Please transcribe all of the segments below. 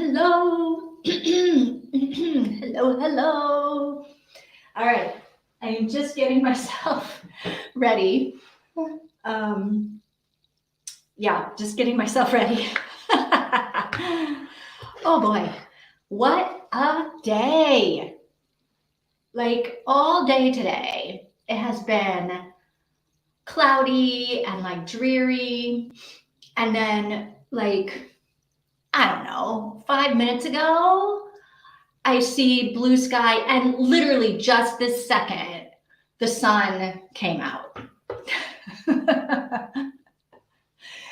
Hello. Hello, hello. All right. I am just getting myself ready. Um, yeah, just getting myself ready. Oh boy. What a day. Like all day today, it has been cloudy and like dreary. And then, like, I don't know, 5 minutes ago, I see blue sky, and literally just this second, the sun came out.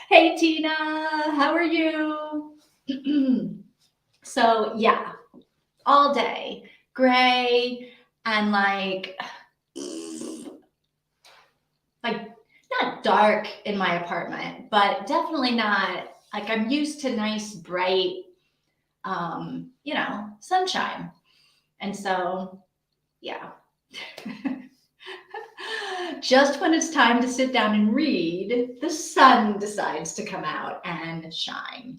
Hey, Tina, how are you? So, yeah, all day, gray and like not dark in my apartment, but definitely not like I'm used to nice, bright, sunshine. And so, yeah. Just when it's time to sit down and read, the sun decides to come out and shine.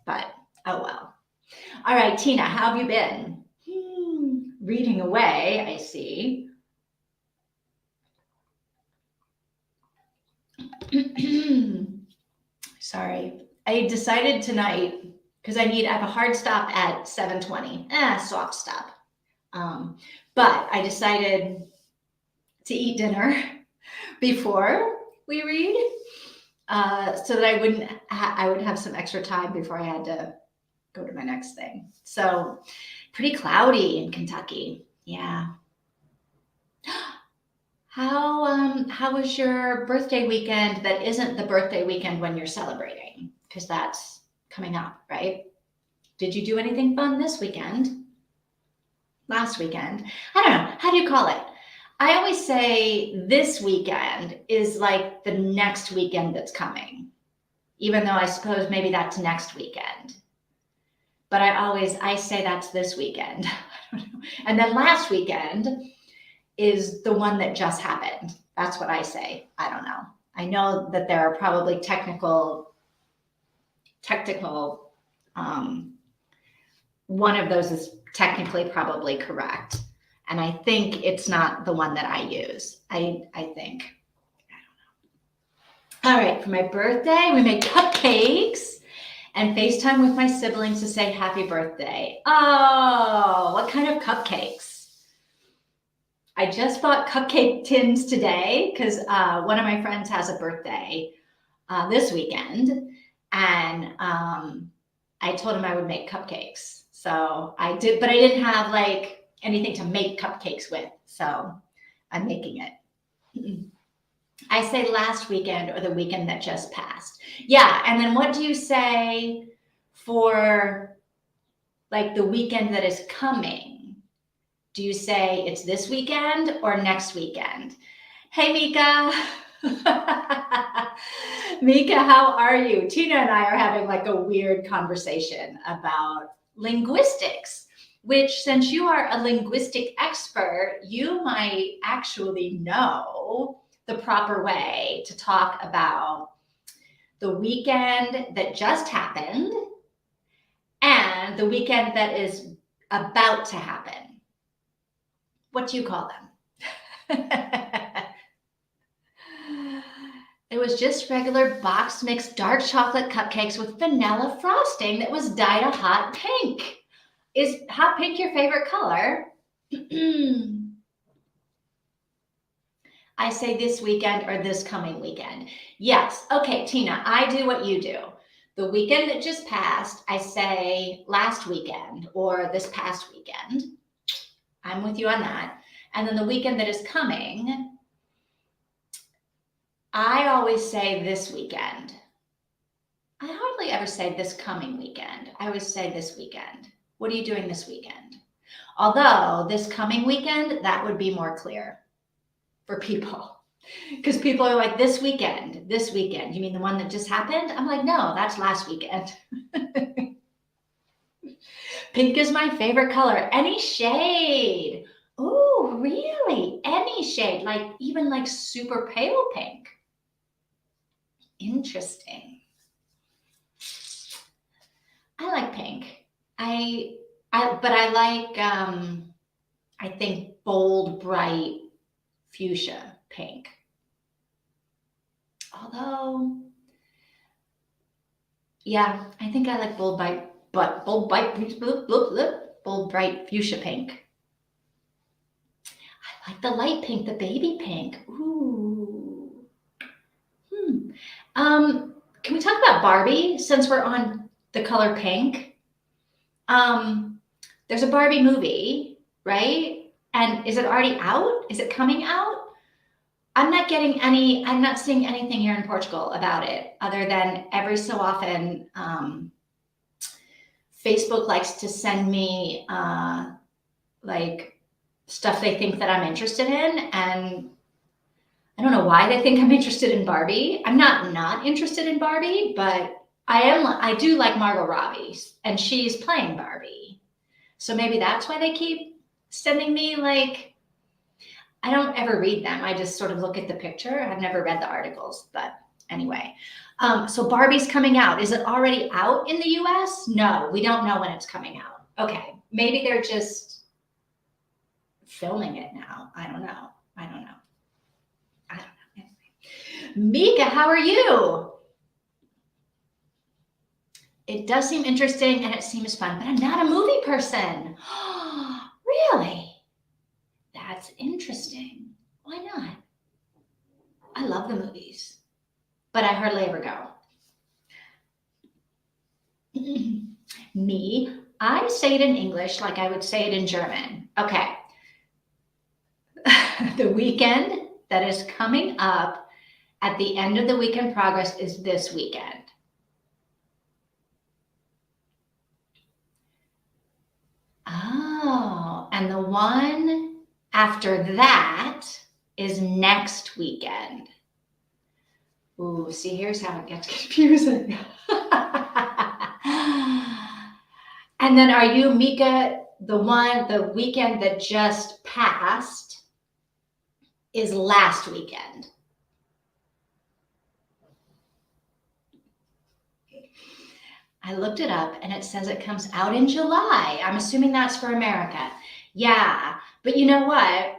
But oh well. All right, Tina, how have you been? Reading away, I see. Sorry. I decided tonight because I have a hard stop at 7:20. Soft stop. But I decided to eat dinner before we read, so that I would have some extra time before I had to go to my next thing. So pretty cloudy in Kentucky. Yeah. How was your birthday weekend that isn't the birthday weekend when you're celebrating? Because that's coming up, right? Did you do anything fun this weekend? Last weekend? I don't know. How do you call it? I always say this weekend is like the next weekend that's coming, even though I suppose maybe that's next weekend. But I say that's this weekend. I don't know. And then last weekend is the one that just happened. That's what I say. I don't know. I know that there are probably technical, one of those is technically probably correct. And I think it's not the one that I use. I think. All right, for my birthday, we made cupcakes and FaceTime with my siblings to say happy birthday. Oh, what kind of cupcakes? I just bought cupcake tins today because one of my friends has a birthday this weekend. And I told him I would make cupcakes. So I did, but I didn't have like anything to make cupcakes with. So I'm making it. I say last weekend or the weekend that just passed. Yeah. And then what do you say for like the weekend that is coming? Do you say it's this weekend or next weekend? Hey, Mika. Mika, how are you? Tina and I are having like a weird conversation about linguistics, which, since you are a linguistic expert, you might actually know the proper way to talk about the weekend that just happened and the weekend that is about to happen. What do you call them? It was just regular box mixed dark chocolate cupcakes with vanilla frosting that was dyed a hot pink. Is hot pink your favorite color? I say this weekend or this coming weekend. Yes. Okay, Tina, I do what you do. The weekend that just passed, I say last weekend or this past weekend. I'm with you on that. And then the weekend that is coming, I always say this weekend. I hardly ever say this coming weekend. I always say this weekend. What are you doing this weekend? Although this coming weekend, that would be more clear for people. Because people are like, this weekend. You mean the one that just happened? I'm like, no, that's last weekend. Pink is my favorite color. Any shade. Oh, really? Any shade, like even like super pale pink. Interesting. I like pink. but I like, I think bold, bright fuchsia pink. Although, yeah, I think I like bold, bright fuchsia pink. I like the light pink, the baby pink. Ooh. Can we talk about Barbie since we're on the color pink? There's a Barbie movie, right? And is it already out? Is it coming out? I'm not seeing anything here in Portugal about it other than every so often, Facebook likes to send me, like stuff they think that I'm interested in. And I don't know why they think I'm interested in Barbie. I'm not interested in Barbie, but I do like Margot Robbie and she's playing Barbie. So maybe that's why they keep sending me like, I don't ever read them. I just sort of look at the picture. I've never read the articles, but anyway. So Barbie's coming out. Is it already out in the US? No, we don't know when it's coming out. Okay, maybe they're just filming it now. I don't know. Anyway. Mika, how are you? It does seem interesting and it seems fun, but I'm not a movie person. Really? That's interesting. Why not? I love the movies, but I hardly ever go. Me, I say it in English like I would say it in German. Okay. The weekend that is coming up at the end of the week in progress is this weekend. Oh, and the one after that is next weekend. Ooh, see, here's how it gets confusing. And then are you, Mika, the weekend that just passed is last weekend? I looked it up and it says it comes out in July. I'm assuming that's for America. Yeah, but you know what?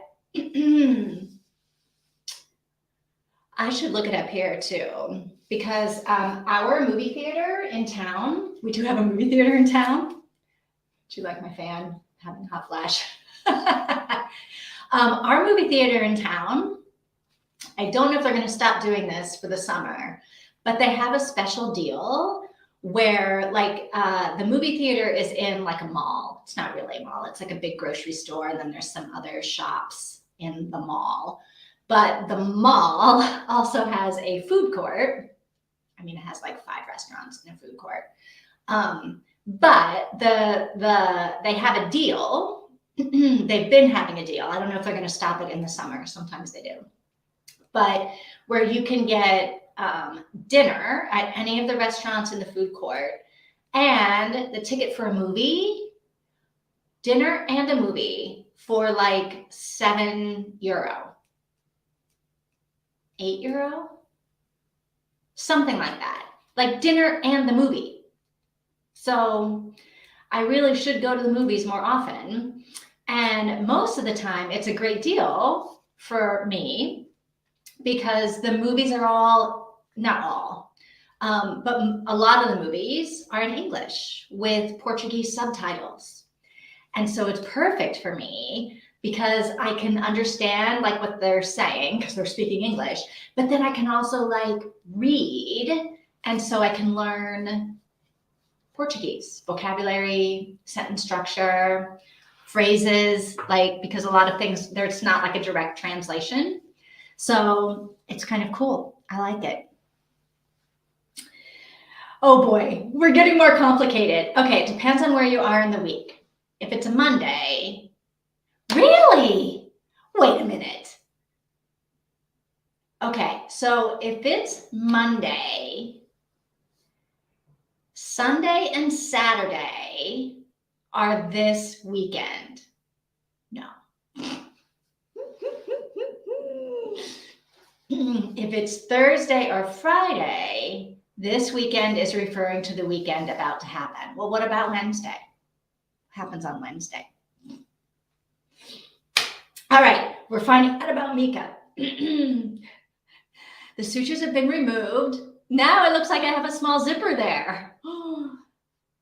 I should look it up here too, because our movie theater in town, we do have a movie theater in town. Do you like my fan having hot flash? Our movie theater in town, I don't know if they're going to stop doing this for the summer, but they have a special deal where like the movie theater is in like a mall. It's not really a mall. It's like a big grocery store. And then there's some other shops in the mall. But the mall also has a food court. I mean, it has like 5 restaurants in a food court. But they have a deal. They've been having a deal. I don't know if they're going to stop it in the summer. Sometimes they do. But where you can get dinner at any of the restaurants in the food court and the ticket for a movie, dinner and a movie for like €7, €8, something like that, like dinner and the movie. So I really should go to the movies more often. And most of the time it's a great deal for me because the movies are all, not all, but a lot of the movies are in English with Portuguese subtitles. And so it's perfect for me because I can understand like what they're saying because they're speaking English, but then I can also like read. And so I can learn Portuguese, vocabulary, sentence structure, phrases, like, because a lot of things, there's not like a direct translation. So it's kind of cool. I like it. Oh boy, we're getting more complicated. Okay, it depends on where you are in the week. If it's a Monday, really? Wait a minute. Okay, so if it's Monday, Sunday and Saturday are this weekend. No. If it's Thursday or Friday, this weekend is referring to the weekend about to happen. Well, what about Wednesday? happens on Wednesday. All right, we're finding out about Mika. The sutures have been removed. Now it looks like I have a small zipper there.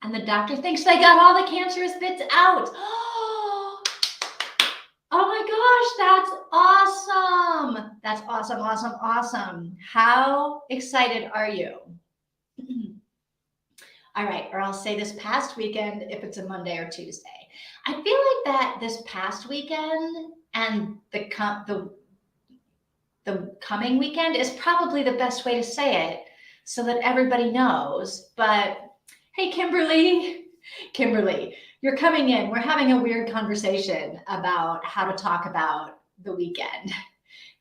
And the doctor thinks they got all the cancerous bits out. Oh my gosh, that's awesome. That's awesome, awesome, awesome. How excited are you? All right, or I'll say this past weekend if it's a Monday or Tuesday. I feel like that this past weekend and the coming weekend is probably the best way to say it so that everybody knows. But hey, Kimberly, you're coming in. We're having a weird conversation about how to talk about the weekend.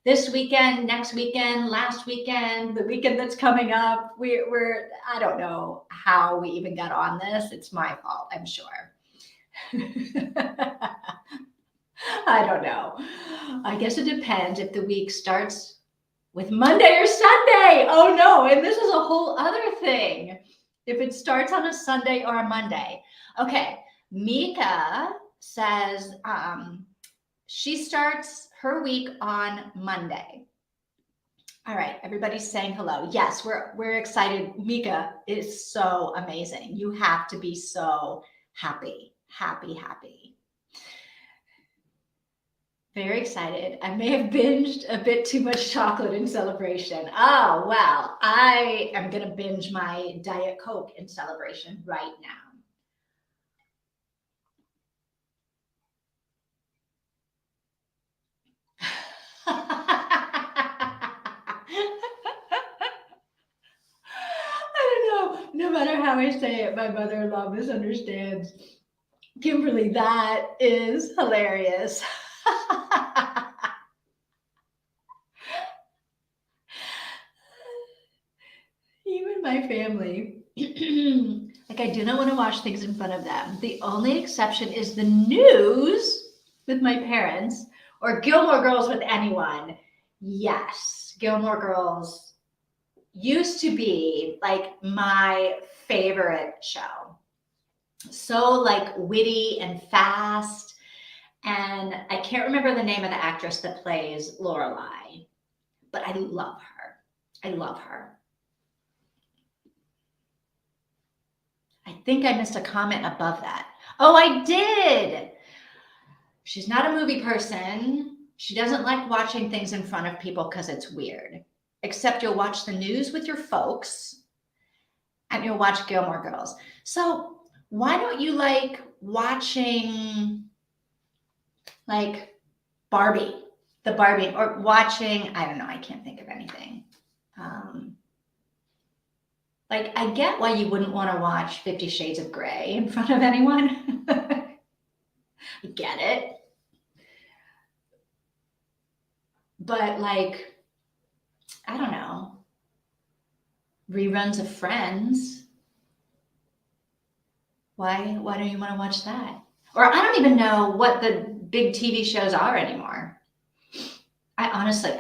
This weekend, next weekend, last weekend, the weekend that's coming up. I don't know how we even got on this. It's my fault, I'm sure. I don't know. I guess it depends if the week starts with Monday or Sunday. Oh no, and this is a whole other thing. If it starts on a Sunday or a Monday. Okay, Mika says she starts her week on Monday. All right, everybody's saying hello. Yes, we're excited. Mika is so amazing. You have to be so happy. Very excited. I may have binged a bit too much chocolate in celebration. Oh, well, I am going to binge my Diet Coke in celebration right now. I don't know. No matter how I say it, my mother-in-law misunderstands. Kimberly, that is hilarious. Even my family. Like, I do not want to watch things in front of them. The only exception is the news with my parents or Gilmore Girls with anyone. Yes, Gilmore Girls used to be like my favorite show. So like witty and fast. And I can't remember the name of the actress that plays Lorelai, but I love her. I love her. I think I missed a comment above that. Oh, I did. She's not a movie person. She doesn't like watching things in front of people because it's weird. Except you'll watch the news with your folks and you'll watch Gilmore Girls. So why don't you like watching like Barbie, the Barbie, or watching, I don't know, I can't think of anything. Like, I get why you wouldn't want to watch 50 Shades of Grey in front of anyone. I get it. But like, I don't know, reruns of Friends. Why don't you want to watch that? Or I don't even know what the big TV shows are anymore. I honestly,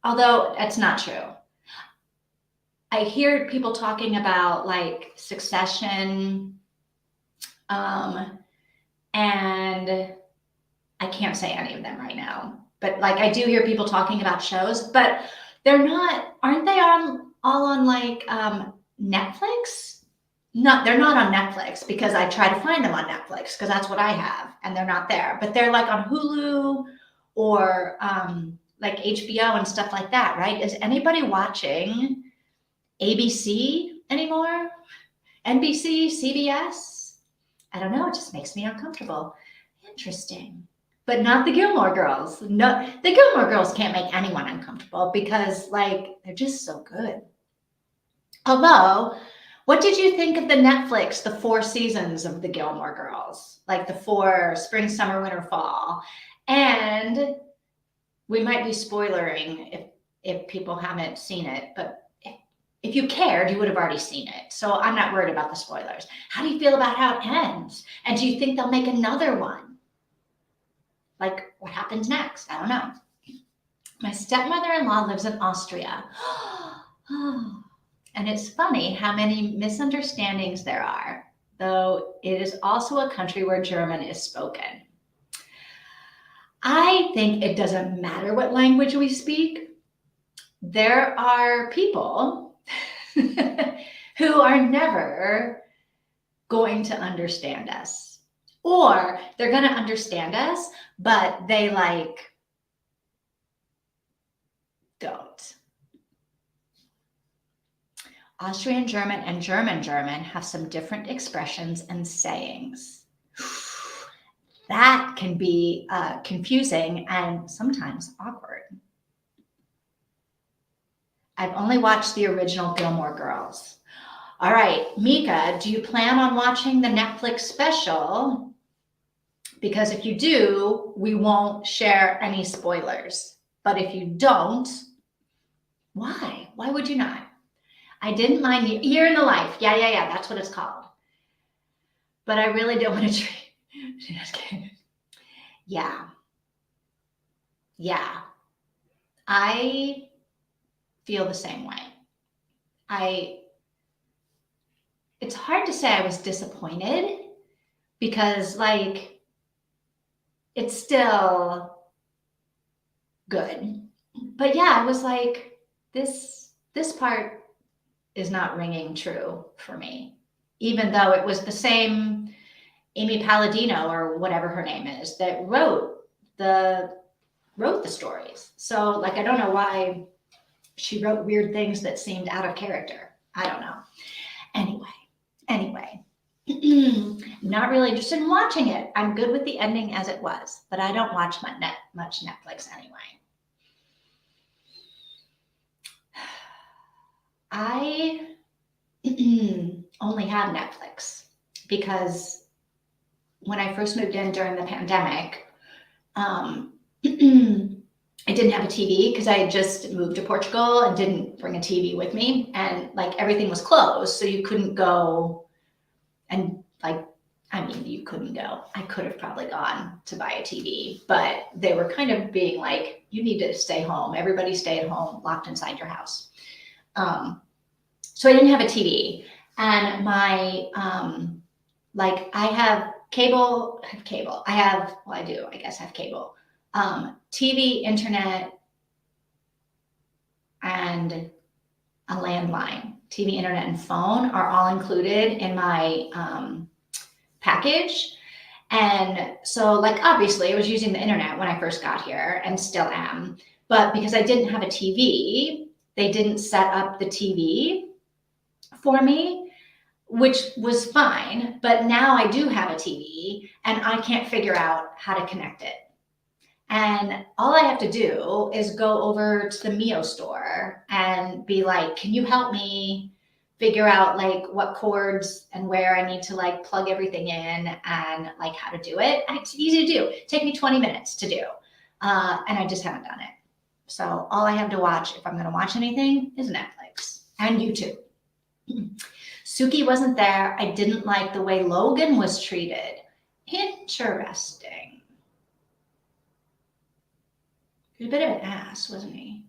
although that's not true. I hear people talking about like Succession, and I can't say any of them right now, but like I do hear people talking about shows, but aren't they all on like Netflix? No, they're not on Netflix because I try to find them on Netflix because that's what I have and they're not there, but they're like on Hulu or like HBO and stuff like that, right? Is anybody watching ABC anymore? NBC, CBS? I don't know. It just makes me uncomfortable. Interesting. But not the Gilmore Girls. No, the Gilmore Girls can't make anyone uncomfortable because like they're just so good. Although, what did you think of the Netflix, the 4 seasons of the Gilmore Girls? Like the 4 spring, summer, winter, fall. And we might be spoilering if people haven't seen it, but if you cared, you would have already seen it. So I'm not worried about the spoilers. How do you feel about how it ends? And do you think they'll make another one? Like, what happens next? I don't know. My stepmother-in-law lives in Austria. And it's funny how many misunderstandings there are though it is also a country where German is spoken. I think it doesn't matter what language we speak. There are people who are never going to understand us, or they're going to understand us, but they don't. Austrian German and German German have some different expressions and sayings. That can be confusing and sometimes awkward. I've only watched the original Gilmore Girls. All right, Mika, do you plan on watching the Netflix special? Because if you do, we won't share any spoilers. But if you don't, why? Why would you not? I didn't mind Year in the Life. Yeah, that's what it's called. But I really don't want to treat. Yeah. I feel the same way. It's hard to say I was disappointed because it's still good. But yeah, I was like, this part is not ringing true for me, even though it was the same Amy Palladino or whatever her name is that wrote the stories. So I don't know why she wrote weird things that seemed out of character. I don't know. Anyway, not really interested in watching it. I'm good with the ending as it was, but I don't watch much Netflix anyway. I only have Netflix because when I first moved in during the pandemic, I didn't have a TV because I had just moved to Portugal and didn't bring a TV with me, and everything was closed, so you couldn't go and you couldn't go. I could have probably gone to buy a TV, but they were kind of being like, you need to stay home. Everybody stay at home, locked inside your house. So I didn't have a TV, and my I have cable. I guess I have cable. TV, internet, and a landline. TV, internet, and phone are all included in my package. And so obviously I was using the internet when I first got here and still am, but because I didn't have a TV, they didn't set up the TV for me, which was fine. But now I do have a TV and I can't figure out how to connect it. And all I have to do is go over to the Mio store and be like, can you help me figure out what cords and where I need to plug everything in and how to do it? And it's easy to do. Take me 20 minutes to do. And I just haven't done it. So all I have to watch, if I'm going to watch anything, is Netflix and YouTube. Suki wasn't there. I didn't like the way Logan was treated. Interesting. He was a bit of an ass, wasn't he?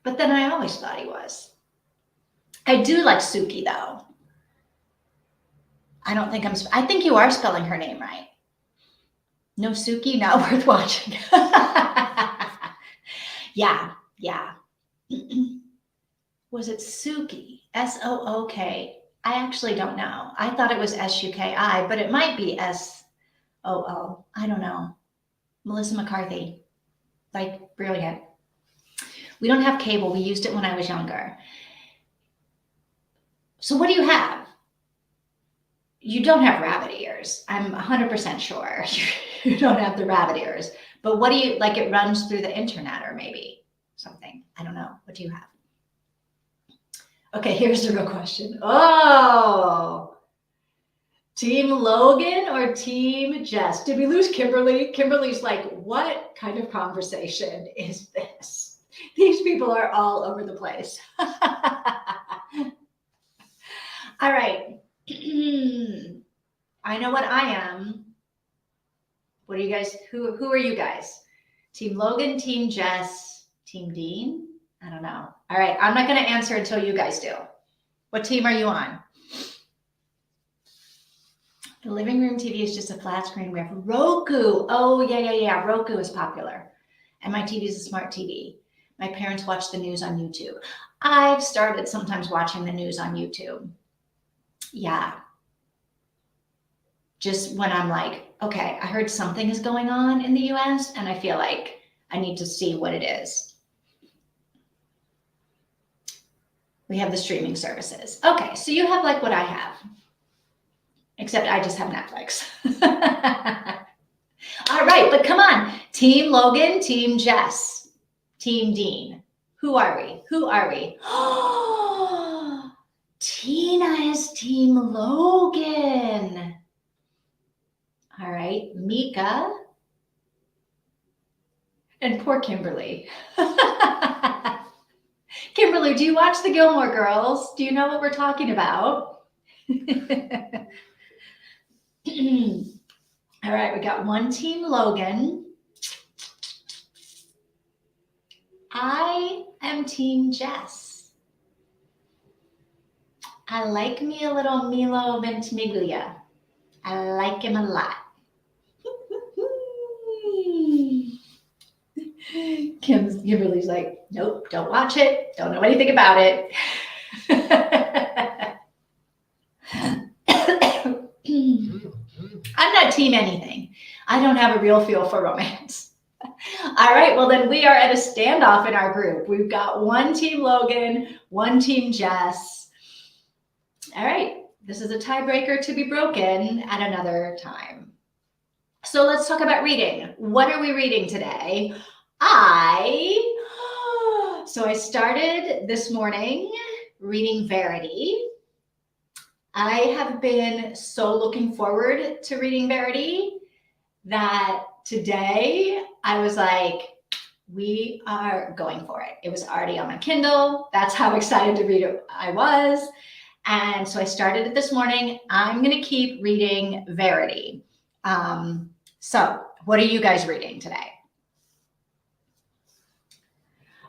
But then I always thought he was. I do like Suki, though. I think you are spelling her name right. No Suki, not worth watching. Yeah. Was it Suki? S-O-O-K. I actually don't know. I thought it was S-U-K-I, but it might be S-O-O. I don't know. Melissa McCarthy. Brilliant. We don't have cable. We used it when I was younger. So what do you have? You don't have rabbit ears. I'm 100% sure you don't have the rabbit ears. But what do you, it runs through the internet or maybe something. I don't know. What do you have? Okay, here's the real question. Oh, Team Logan or Team Jess? Did we lose Kimberly? Kimberly's like, what kind of conversation is this? These people are all over the place. All right. I know what I am. What are you guys? Who are you guys? Team Logan, Team Jess, Team Dean? I don't know. All right. I'm not going to answer until you guys do. What team are you on? The living room TV is just a flat screen. We have Roku. Oh, yeah. Roku is popular. And my TV is a smart TV. My parents watch the news on YouTube. I've started sometimes watching the news on YouTube. Yeah. Just when I'm like, okay, I heard something is going on in the US and I feel like I need to see what it is. We have the streaming services. Okay, so you have like what I have. Except I just have Netflix. All right, but come on. Team Logan, Team Jess, Team Dean. Who are we? Oh, Tina is Team Logan. All right, Mika. And poor Kimberly. Kimberly, do you watch the Gilmore Girls? Do you know what we're talking about? All right, we got one Team Logan. I am Team Jess. I like me a little Milo Ventimiglia. I like him a lot. Kimberly's like, nope, don't watch it. Don't know anything about it. I'm not team anything. I don't have a real feel for romance. All right, well then we are at a standoff in our group. We've got one Team Logan, one Team Jess. All right, this is a tiebreaker to be broken at another time. So let's talk about reading. What are we reading today? So I started this morning reading Verity. I have been so looking forward to reading Verity that today I was like, we are going for it. It was already on my Kindle. That's how excited to read it I was. And so I started it this morning. I'm going to keep reading Verity. So what are you guys reading today?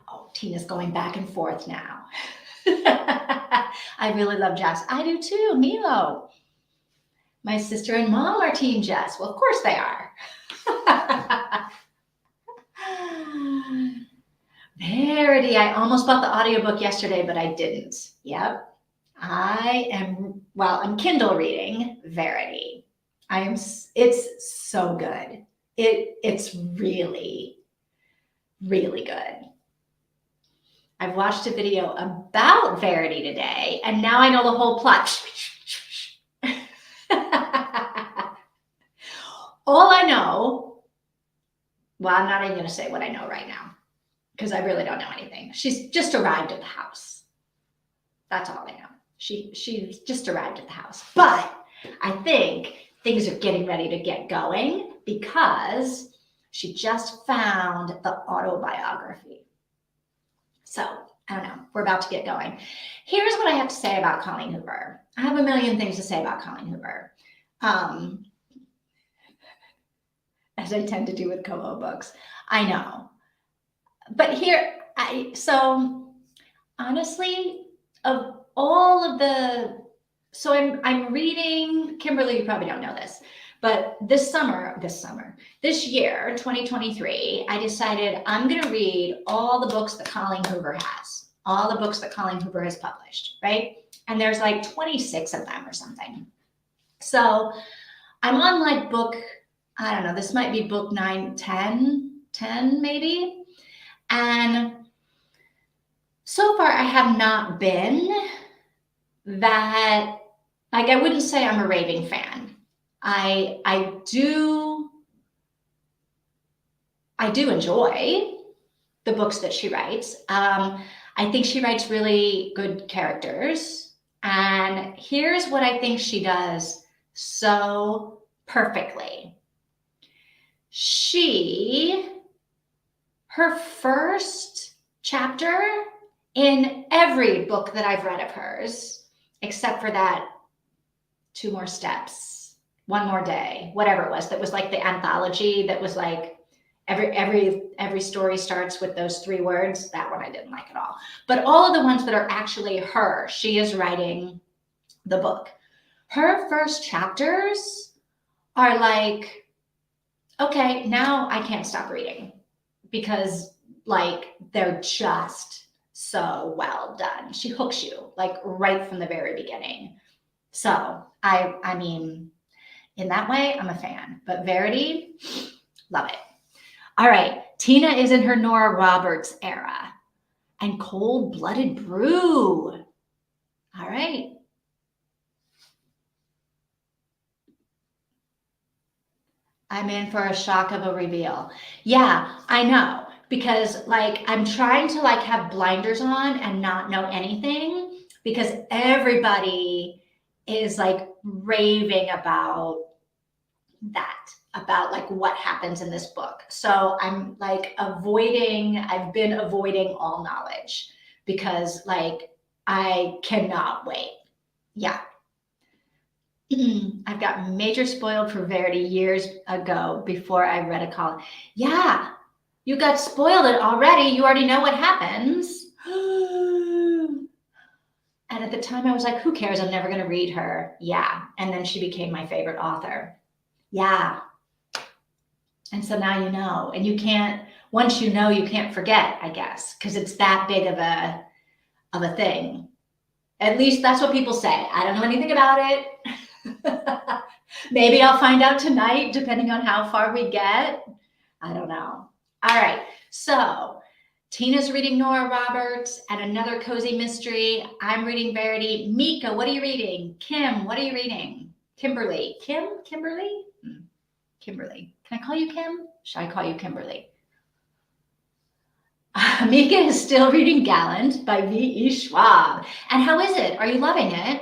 Oh, Tina's going back and forth now. I really love Jess. I do too, Milo. My sister and mom are Team Jess. Well, of course they are. Verity. I almost bought the audiobook yesterday, but I didn't. Yep. I'm Kindle reading Verity. It's so good. It's really, really good. I've watched a video about Verity today, and now I know the whole plot. All I know, well, I'm not even going to say what I know right now, because I really don't know anything. She's just arrived at the house. That's all I know. She's just arrived at the house. But I think things are getting ready to get going because she just found the autobiography. So I don't know. We're about to get going. Here's what I have to say about Colleen Hoover. I have a million things to say about Colleen Hoover, as I tend to do with Kobo books. I know. But so honestly, of all of so I'm reading, Kimberly, you probably don't know this, but this year, 2023, I decided I'm going to read all the books that Colleen Hoover has, all the books that Colleen Hoover has published, right? And there's like 26 of them or something. So I'm on like book, I don't know, this might be book 9, 10 maybe. And so far I have not been that, like, I wouldn't say I'm a raving fan. I do enjoy the books that she writes. I think she writes really good characters. And here's what I think she does so perfectly. Her first chapter in every book that I've read of hers, except for that 2 More Steps, One More Day, whatever it was, that was like the anthology that was like every story starts with those 3 words. That one I didn't like at all. But all of the ones that are actually her, she is writing the book. Her first chapters are like, okay, now I can't stop reading because like they're just so well done. She hooks you like right from the very beginning. So I mean, in that way, I'm a fan. But Verity, love it. All right, Tina is in her Nora Roberts era, and Cold Blooded Brew. All right. I'm in for a shock of a reveal. Yeah, I know. Because like I'm trying to like have blinders on and not know anything because everybody is like raving about that, about like what happens in this book. So I'm like I've been avoiding all knowledge because like I cannot wait. Yeah. I've got major spoiled for Verity years ago before I read a call. Yeah, you got spoiled it already. You already know what happens. And at the time I was like, who cares? I'm never going to read her. Yeah. And then she became my favorite author. Yeah. And so now you know, and you can't, once you know, you can't forget, I guess, because it's that big of a thing. At least that's what people say. I don't know anything about it. Maybe I'll find out tonight, depending on how far we get. I don't know. All right. So Tina's reading Nora Roberts and another cozy mystery. I'm reading Verity. Mika, what are you reading? Kim, what are you reading? Kimberly. Kimberly? Kimberly. Can I call you Kim? Should I call you Kimberly? Mika is still reading Gallant by V.E. Schwab. And how is it? Are you loving it?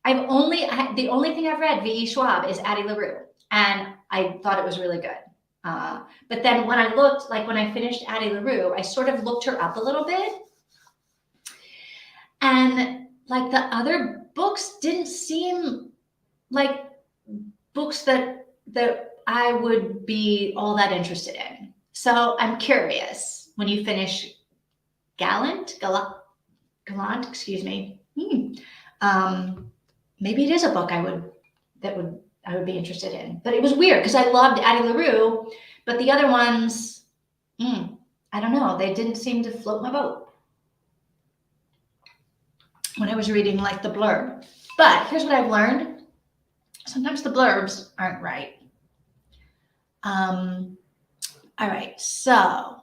The only thing I've read V.E. Schwab is Addie LaRue, and I thought it was really good. But then when I looked, like when I finished Addie LaRue, I sort of looked her up a little bit, and like the other books didn't seem like books that I would be all that interested in. So I'm curious when you finish Gallant, excuse me. Maybe it is a book I would be interested in. But it was weird because I loved Addie LaRue, but the other ones, I don't know, they didn't seem to float my boat when I was reading like the blurb. But here's what I've learned. Sometimes the blurbs aren't right. All right, so,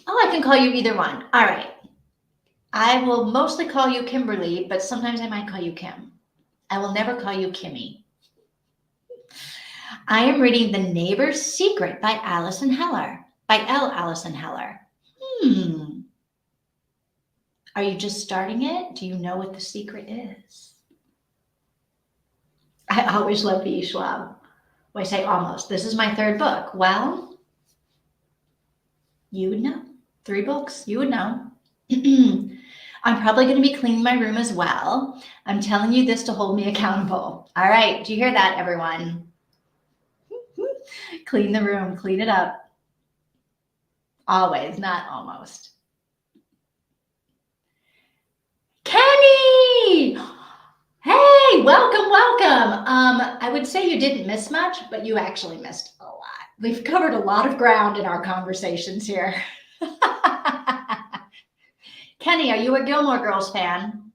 I can call you either one. All right. I will mostly call you Kimberly, but sometimes I might call you Kim. I will never call you Kimmy. I am reading The Neighbor's Secret by Allison Heller, by L. Allison Heller. Are you just starting it? Do you know what the secret is? I always love V.E. Schwab. Well, I say almost. This is my third book. Well, you would know. 3 books, you would know. I'm probably going to be cleaning my room as well. I'm telling you this to hold me accountable. All right. Do you hear that, everyone? Clean the room, clean it up. Always, not almost. Kenny! Hey, welcome. I would say you didn't miss much, but you actually missed a lot. We've covered a lot of ground in our conversations here. Kenny, are you a Gilmore Girls fan?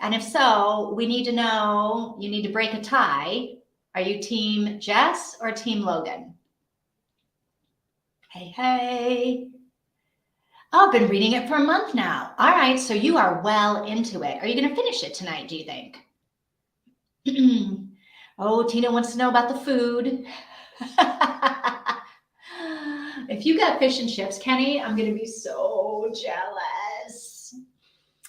And if so, we need to know, you need to break a tie. Are you team Jess or team Logan? Hey. Oh, I've been reading it for a month now. All right, so you are well into it. Are you going to finish it tonight, do you think? Oh, Tina wants to know about the food. If you got fish and chips, Kenny, I'm going to be so jealous.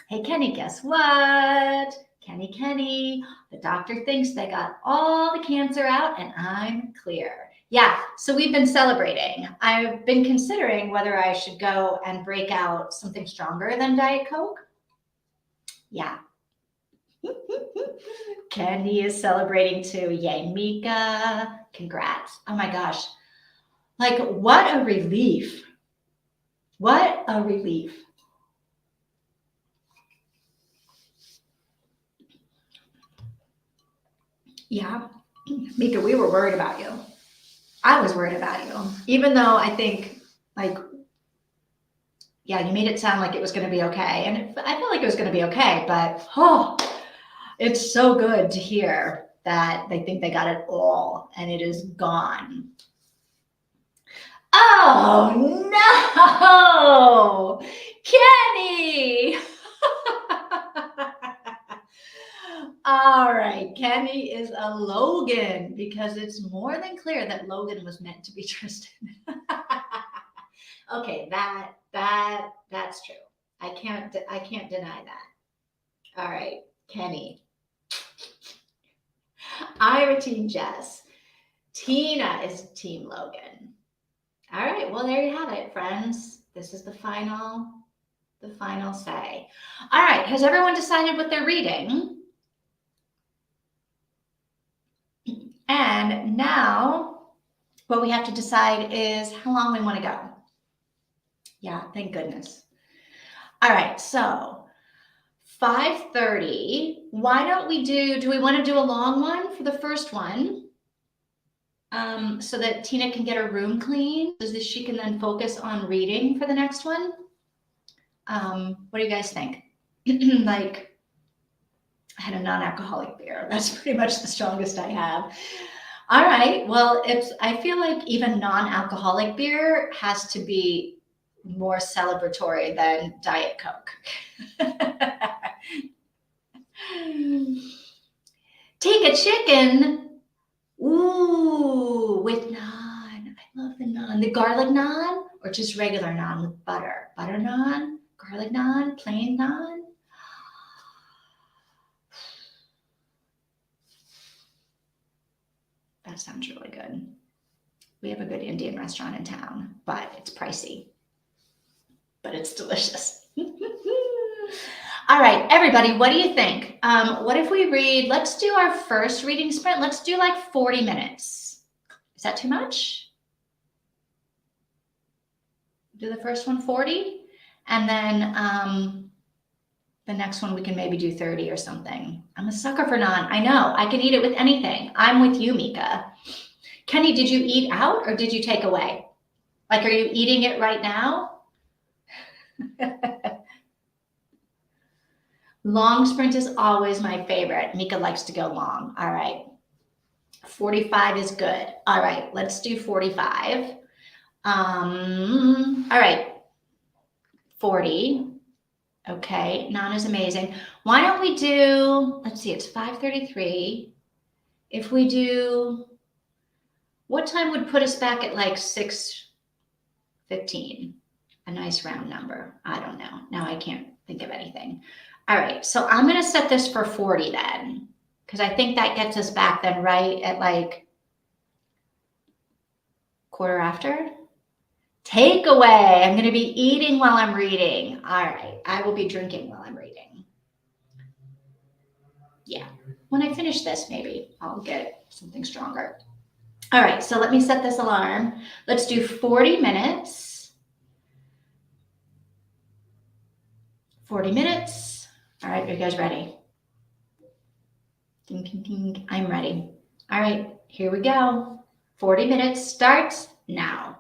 Hey, Kenny, guess what? Kenny, the doctor thinks they got all the cancer out and I'm clear. Yeah, so we've been celebrating. I've been considering whether I should go and break out something stronger than Diet Coke. Yeah. Kenny is celebrating too. Yay, Mika. Congrats. Oh my gosh. Like, what a relief. What a relief. Yeah, Mika, we were worried about you. I was worried about you, even though I think, like, yeah, you made it sound like it was going to be okay. And I felt like it was going to be okay, but oh, it's so good to hear that they think they got it all and it is gone. Oh no, Kenny. All right, Kenny is a Logan because it's more than clear that Logan was meant to be Tristan. Okay, that's true. I can't deny that. All right, Kenny. I'm a team Jess. Tina is team Logan. All right, well there you have it, friends. This is the final say. All right, has everyone decided what they're reading? And now what we have to decide is how long we want to go. Yeah, thank goodness. All right, so 5:30. Why don't we do we want to do a long one for the first one? So that Tina can get her room clean, so that she can then focus on reading for the next one. What do you guys think? Like, I had a non-alcoholic beer. That's pretty much the strongest I have. All right. Well, I feel like even non-alcoholic beer has to be more celebratory than Diet Coke. Take a chicken. Ooh, with naan. I love the naan. The garlic naan or just regular naan with butter? Butter naan, garlic naan, plain naan. That sounds really good. We have a good Indian restaurant in town, but it's pricey. But it's delicious. All right, everybody, what do you think? What if we read, let's do our first reading sprint. Let's do like 40 minutes. Is that too much? Do the first one 40, and then the next one we can maybe do 30 or something. I'm a sucker for naan. I know, I can eat it with anything. I'm with you, Mika. Kenny, did you eat out or did you take away? Like, are you eating it right now? Long sprint is always my favorite. Mika likes to go long. All right. 45 is good. All right, let's do 45. All right. 40. Okay, naan is amazing. Why don't we do, let's see, it's 5:33. If we do, what time would put us back at like 6:15? A nice round number. I don't know. Now I can't think of anything. All right, so I'm going to set this for 40 then, because I think that gets us back then right at like quarter after. Takeaway. I'm going to be eating while I'm reading. All right, I will be drinking while I'm reading. Yeah, when I finish this, maybe I'll get something stronger. All right, so let me set this alarm. Let's do 40 minutes. 40 minutes. All right, are you guys ready? Ding, ding, ding. I'm ready. All right, here we go. 40 minutes starts now.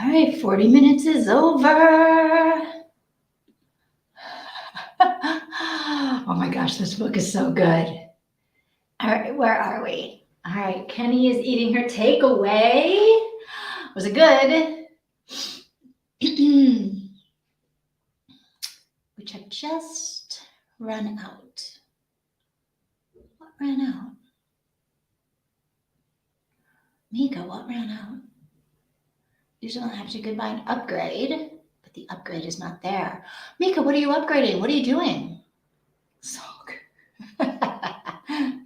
All right, 40 minutes is over. Oh my gosh, this book is so good. All right, where are we? All right, Kenny is eating her takeaway. Was it good? Which have just run out. What ran out? Mika, what ran out? Usually I have to goodbye and upgrade, but the upgrade is not there. Mika, what are you upgrading? What are you doing? So good. I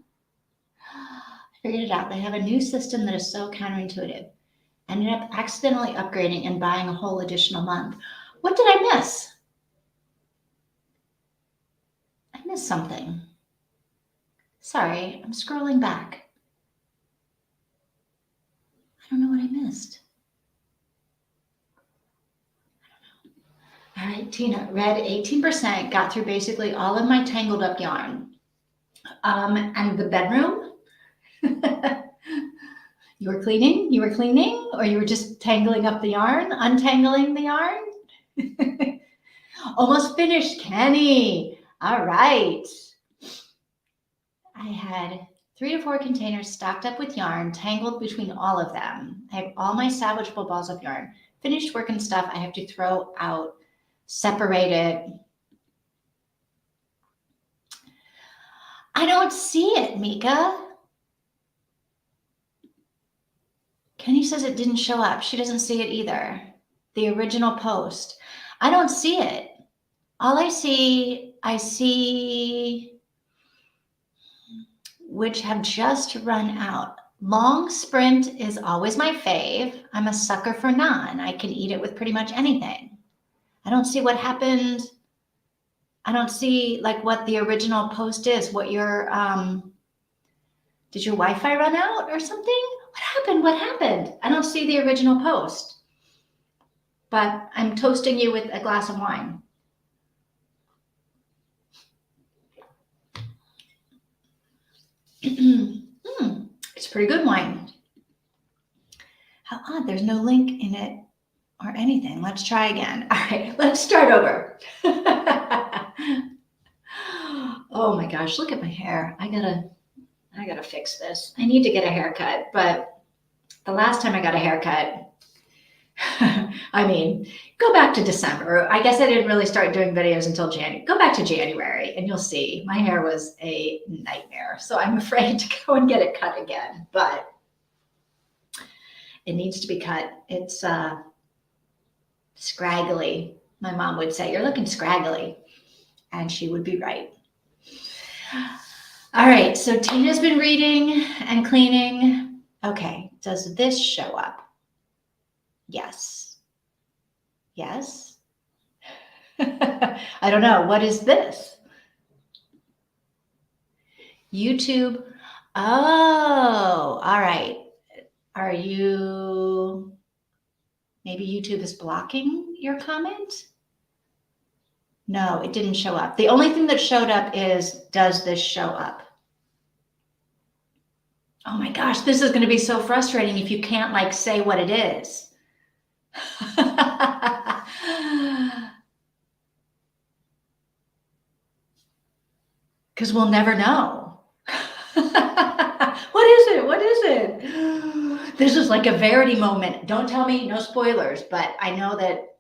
figured it out. They have a new system that is so counterintuitive. I ended up accidentally upgrading and buying a whole additional month. What did I miss? I missed something. Sorry, I'm scrolling back. I don't know what I missed. All right, Tina, read 18%, got through basically all of my tangled up yarn. And the bedroom? You were cleaning, or you were just tangling up the yarn, untangling the yarn? Almost finished, Kenny. All right. I had 3 to 4 containers stocked up with yarn, tangled between all of them. I have all my salvageable balls of yarn. Finished work and stuff I have to throw out, separate it. I don't see it, Mika. Kenny says it didn't show up. She doesn't see it either. The original post. I don't see it. All I see which have just run out. Long sprint is always my fave. I'm a sucker for naan. I can eat it with pretty much anything. I don't see what happened. I don't see like what the original post is. What your did your Wi-Fi run out or something? What happened? I don't see the original post. But I'm toasting you with a glass of wine. It's pretty good wine. How odd, there's no link in it or anything. Let's try again. All right, let's start over. Oh my gosh, look at my hair. I gotta fix this. I need to get a haircut, but the last time I got a haircut, I mean, go back to December. I guess I didn't really start doing videos until January. Go back to January and you'll see my hair was a nightmare. So I'm afraid to go and get it cut again, but it needs to be cut. It's scraggly. My mom would say, "You're looking scraggly." And she would be right. All right, so Tina's been reading and cleaning. Okay, does this show up? Yes. Yes. I don't know. What is this? YouTube. Oh, all right. Are you, maybe YouTube is blocking your comment? No, it didn't show up. The only thing that showed up is, does this show up? Oh my gosh, this is going to be so frustrating if you can't like say what it is. Because we'll never know. What is it? What is it? This is like a Verity moment. Don't tell me, no spoilers, but I know that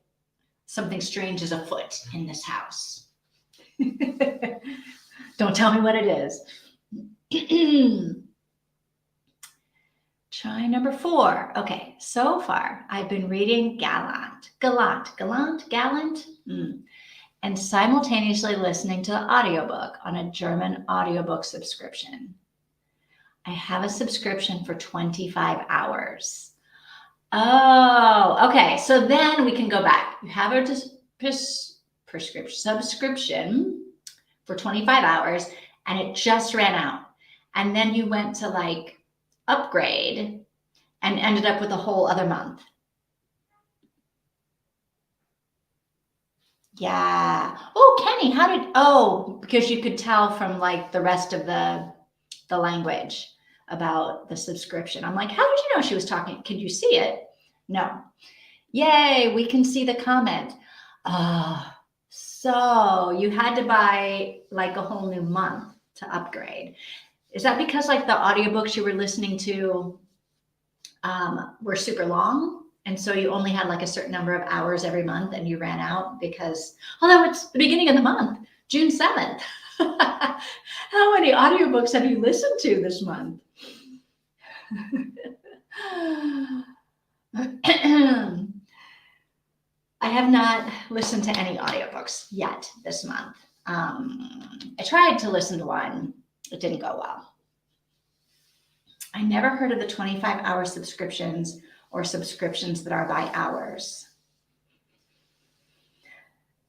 something strange is afoot in this house. Don't tell me what it is. Try number 4. Okay, so far I've been reading Gallant, and simultaneously listening to the audiobook on a German audiobook subscription. I have a subscription for 25 hours. Oh, okay. So then we can go back. You have a subscription for 25 hours and it just ran out. And then you went to like upgrade and ended up with a whole other month. Yeah. Oh, Kenny, because you could tell from like the rest of the language about the subscription. I'm like, how did you know she was talking? Could you see it? No. Yay, we can see the comment. Oh, so you had to buy like a whole new month to upgrade. Is that because like the audiobooks you were listening to were super long? And so you only had like a certain number of hours every month and you ran out because, although it's the beginning of the month, June 7th. How many audiobooks have you listened to this month? I have not listened to any audiobooks yet this month. I tried to listen to one. It didn't go well. I never heard of the 25-hour subscriptions or subscriptions that are by hours.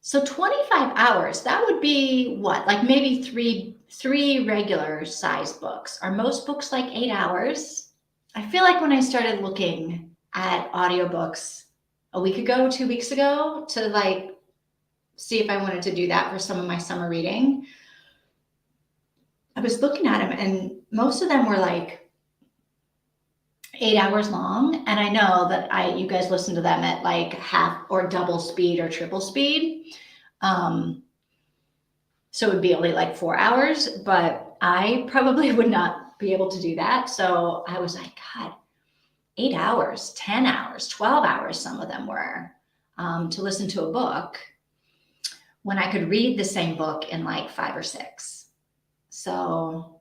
So 25 hours, that would be what? Like maybe three regular size books. Are most books like 8 hours? I feel like when I started looking at audiobooks a week ago, 2 weeks ago, to like see if I wanted to do that for some of my summer reading, I was looking at them and most of them were like 8 hours long. And I know that you guys listen to them at like half or double speed or triple speed. So it would be only like 4 hours, but I probably would not be able to do that. So I was like, God, 8 hours, 10 hours, 12 hours, some of them were, to listen to a book when I could read the same book in like 5 or 6. So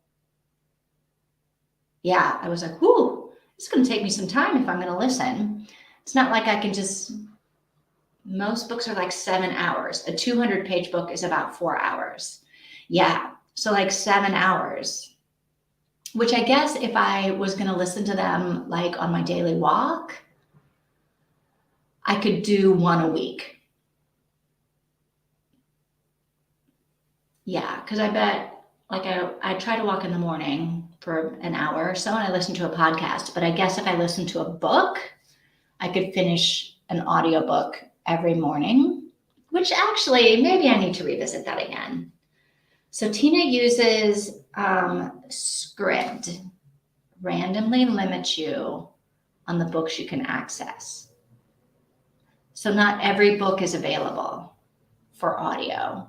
yeah, I was like, whoo, it's going to take me some time if I'm going to listen. It's not like I can just, most books are like 7 hours. A 200-page book is about 4 hours. Yeah, so like 7 hours, which I guess if I was going to listen to them like on my daily walk, I could do one a week. Yeah, because I bet like I try to walk in the morning for an hour or so and I listen to a podcast, but I guess if I listen to a book, I could finish an audiobook every morning, which actually maybe I need to revisit that again. So Tina uses Scribd, randomly limits you on the books you can access. So not every book is available for audio.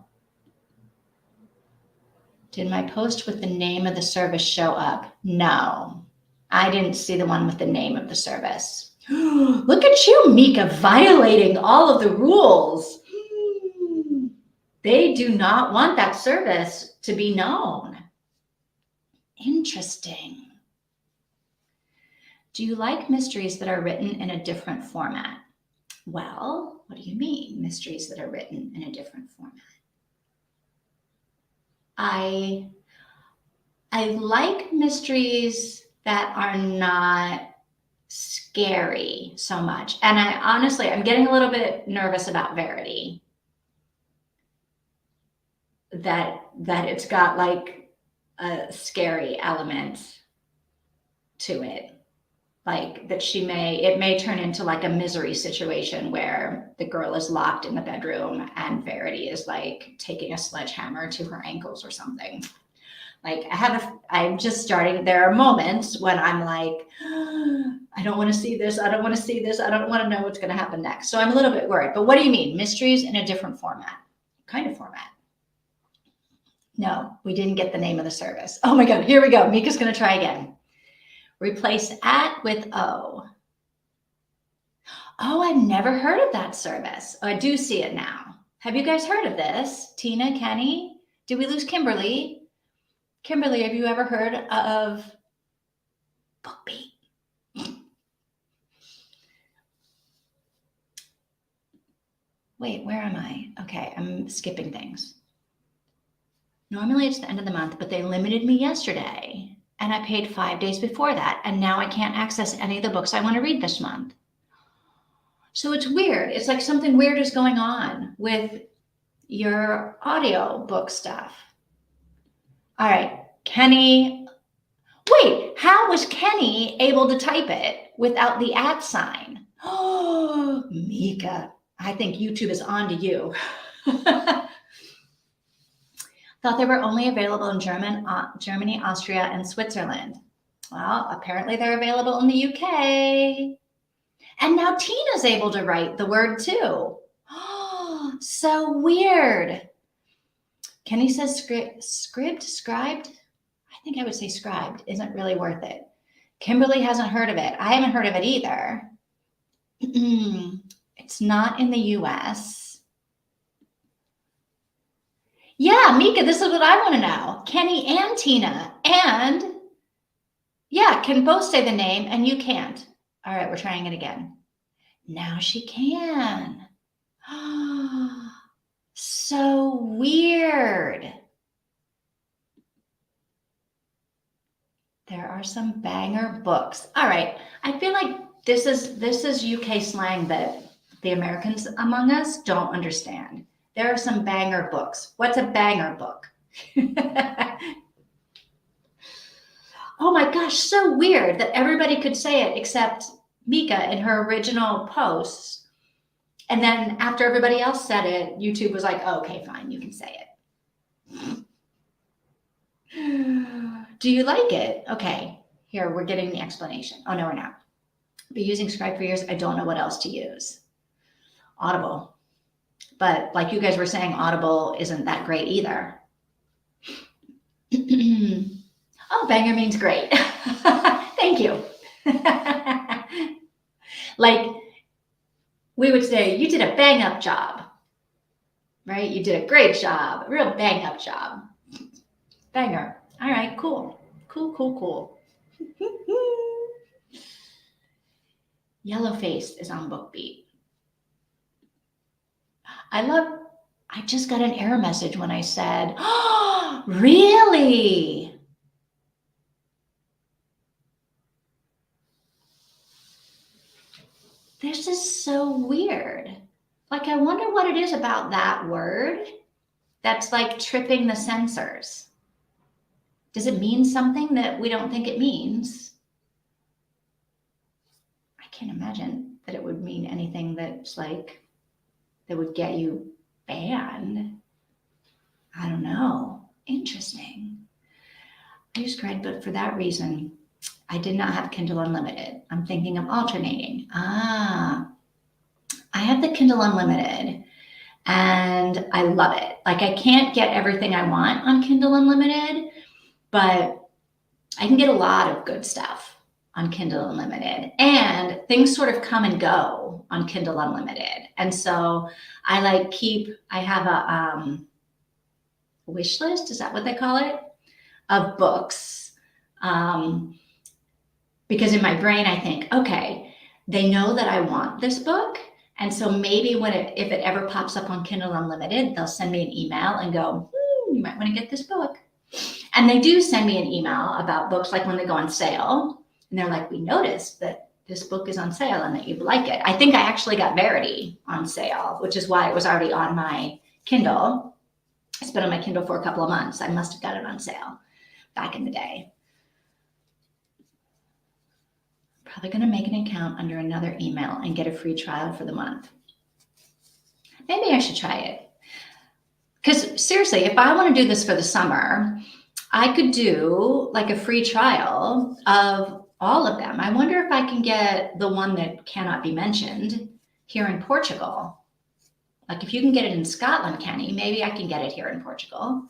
Did my post with the name of the service show up? No, I didn't see the one with the name of the service. Look at you, Mika, violating all of the rules. They do not want that service to be known. Interesting. Do you like mysteries that are written in a different format? Well, what do you mean, mysteries that are written in a different format? I like mysteries that are not scary so much. And I'm getting a little bit nervous about Verity. That it's got like a scary element to it. Like that it may turn into like a misery situation where the girl is locked in the bedroom and Verity is like taking a sledgehammer to her ankles or something. Like I'm just starting, there are moments when I'm like, I don't want to see this. I don't want to see this. I don't want to know what's going to happen next. So I'm a little bit worried, but what do you mean? Mysteries in a different format? What kind of format? No, we didn't get the name of the service. Oh my God, here we go. Mika's going to try again. Replace at with O. Oh, I've never heard of that service. Oh, I do see it now. Have you guys heard of this? Tina, Kenny? Did we lose Kimberly? Kimberly, have you ever heard of BookBeat? Wait, where am I? Okay, I'm skipping things. Normally it's the end of the month, but they limited me yesterday. And I paid 5 days before that. And now I can't access any of the books I want to read this month. So it's weird. It's like something weird is going on with your audio book stuff. All right, Kenny. Wait, how was Kenny able to type it without the @ sign? Oh, Mika, I think YouTube is on to you. Thought they were only available in Germany, Austria, and Switzerland. Well, apparently they're available in the UK. And now Tina's able to write the word too. Oh, so weird. Kenny says scribed. I think I would say scribed isn't really worth it. Kimberly hasn't heard of it. I haven't heard of it either. It's not in the US. Yeah, Mika, this is what I want to know. Kenny and Tina and yeah, can both say the name and you can't. All right, we're trying it again. Now she can. So weird. There are some banger books. All right. I feel like this is UK slang that the Americans among us don't understand. There are some banger books. What's a banger book? Oh my gosh, so weird that everybody could say it except Mika in her original posts. And then after everybody else said it, YouTube was like, oh, okay, fine, you can say it. Do you like it? Okay, here, we're getting the explanation. Oh, no, we're not. Been using Scribe for years. I don't know what else to use. Audible. But like you guys were saying, Audible isn't that great either. Oh, banger means great. Thank you. Like we would say, you did a bang up job, right? You did a great job, a real bang up job. Banger. All right, cool. Cool. Yellowfaced is on BookBeat. I just got an error message when I said, oh, really? This is so weird. Like, I wonder what it is about that word that's like tripping the sensors. Does it mean something that we don't think it means? I can't imagine that it would mean anything that's like, that would get you banned. I don't know. Interesting. I use Scribe, but for that reason, I did not have Kindle Unlimited. I'm thinking of alternating. I have the Kindle Unlimited and I love it. Like I can't get everything I want on Kindle Unlimited, but I can get a lot of good stuff on Kindle Unlimited and things sort of come and go on Kindle Unlimited. And so I have a wish list. Is that what they call it? Of books. Because in my brain, I think, okay, they know that I want this book. And so maybe if it ever pops up on Kindle Unlimited, they'll send me an email and go, you might want to get this book. And they do send me an email about books, like when they go on sale. And they're like, we noticed that this book is on sale and that you'd like it. I think I actually got Verity on sale, which is why it was already on my Kindle. It's been on my Kindle for a couple of months. I must have got it on sale back in the day. Probably going to make an account under another email and get a free trial for the month. Maybe I should try it. Because seriously, if I want to do this for the summer, I could do like a free trial of all of them. I wonder if I can get the one that cannot be mentioned here in Portugal. Like if you can get it in Scotland, Kenny, maybe I can get it here in Portugal.